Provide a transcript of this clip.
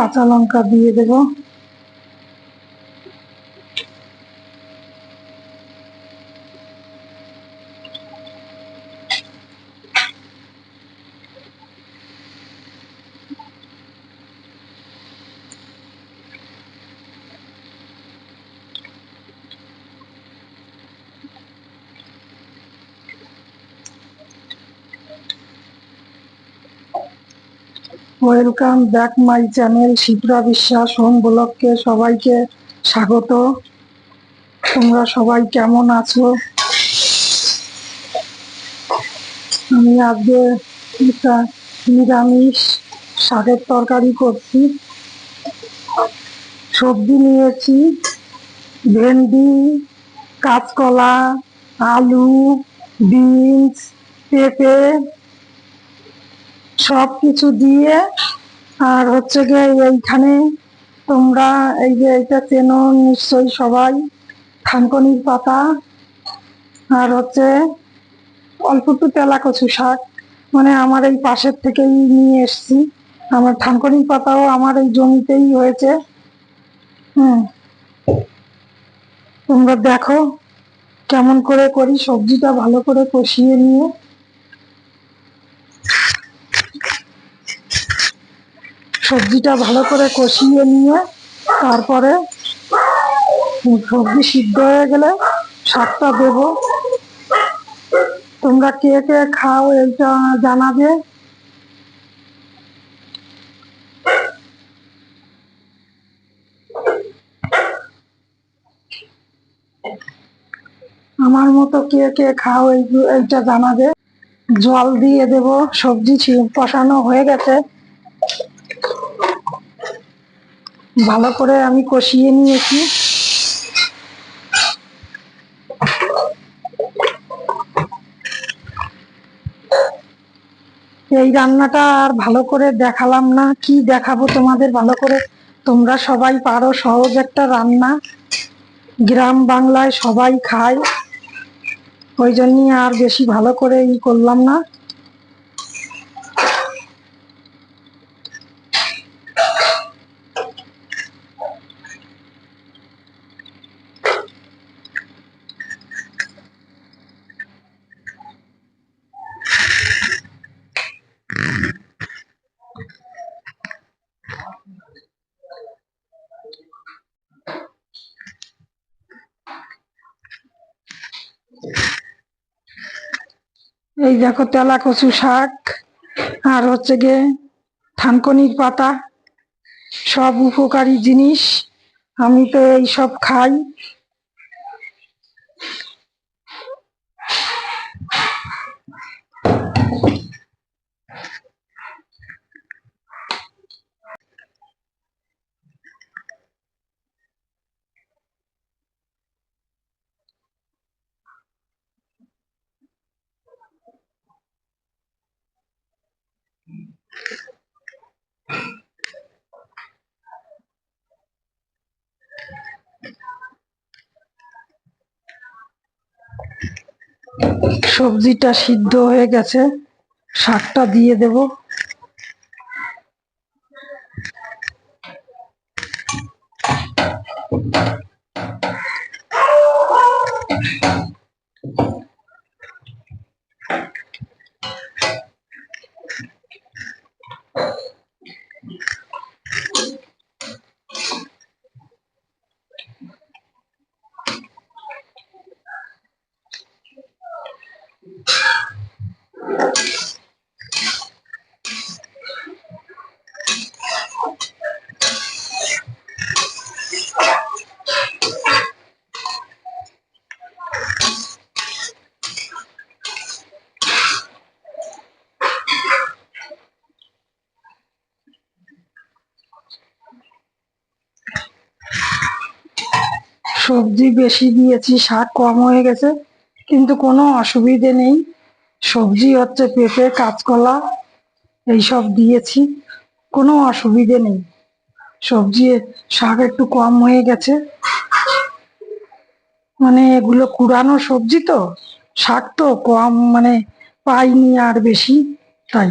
কাঁচা লঙ্কা দিয়ে দেব। Welcome back my channel Shipra Biswas home ব্লগকে সবাইকে স্বাগত। তোমরা সবাই কেমন আছো? আমি আজকে একটা নিরামিষ শাকের তরকারি করছি। সবজি নিয়েছি ভেন্ডি, কাঁচকলা, আলু, বিনস, পেঁপে সব কিছু দিয়ে, আর হচ্ছে গিয়ে এইখানে তোমরা এই যে এটা চেনো নিশ্চয়ই সবাই, থানকুনির পাতা, আর হচ্ছে অল্প একটু তেলা কচু শাক, মানে আমার এই পাশের থেকেই নিয়ে এসছি। আমার থানকুনির পাতাও আমার এই জমিতেই হয়েছে। তোমরা দেখো কেমন করে করি। সবজিটা ভালো করে কষিয়ে নিয়ে তারপরে সবজি সিদ্ধ হয়ে গেলে শাকটা দেব। তোমরা কে কে খাও এইটা জানাবে। আমার মতো কে কে খাও এইটা জানাবে। জল দিয়ে দেব। সবজি কষানো হয়ে গেছে, ভালো করে আমি কষিয়ে নিয়েছি। এই রান্নাটা আর ভালো করে দেখালাম না, কি দেখাবো তোমাদের ভালো করে। তোমরা সবাই পারো, সহজ একটা রান্না, গ্রাম বাংলায় সবাই খায়, ওই জন্যই আর বেশি ভালো করে করলাম না। এই দেখো তেলা কচু শাক, আর হচ্ছে গিয়ে থানকুনির পাতা, সব উপকারী জিনিস। আমি তো এই সব খাই। সবজিটা সিদ্ধ হয়ে গেছে, শাকটা দিয়ে দেব। সবজি বেশি দিয়েছি, শাক কম হয়ে গেছে, কিন্তু কোনো অসুবিধে নেই। সবজি হচ্ছে পেঁপে, কাঁচকলা এইসব দিয়েছি, কোনো অসুবিধে নেই। সবজি শাক একটু কম হয়ে গেছে, মানে এগুলো কুড়ানো সবজি তো, শাক তো কম, মানে পাইনি আর বেশি, তাই।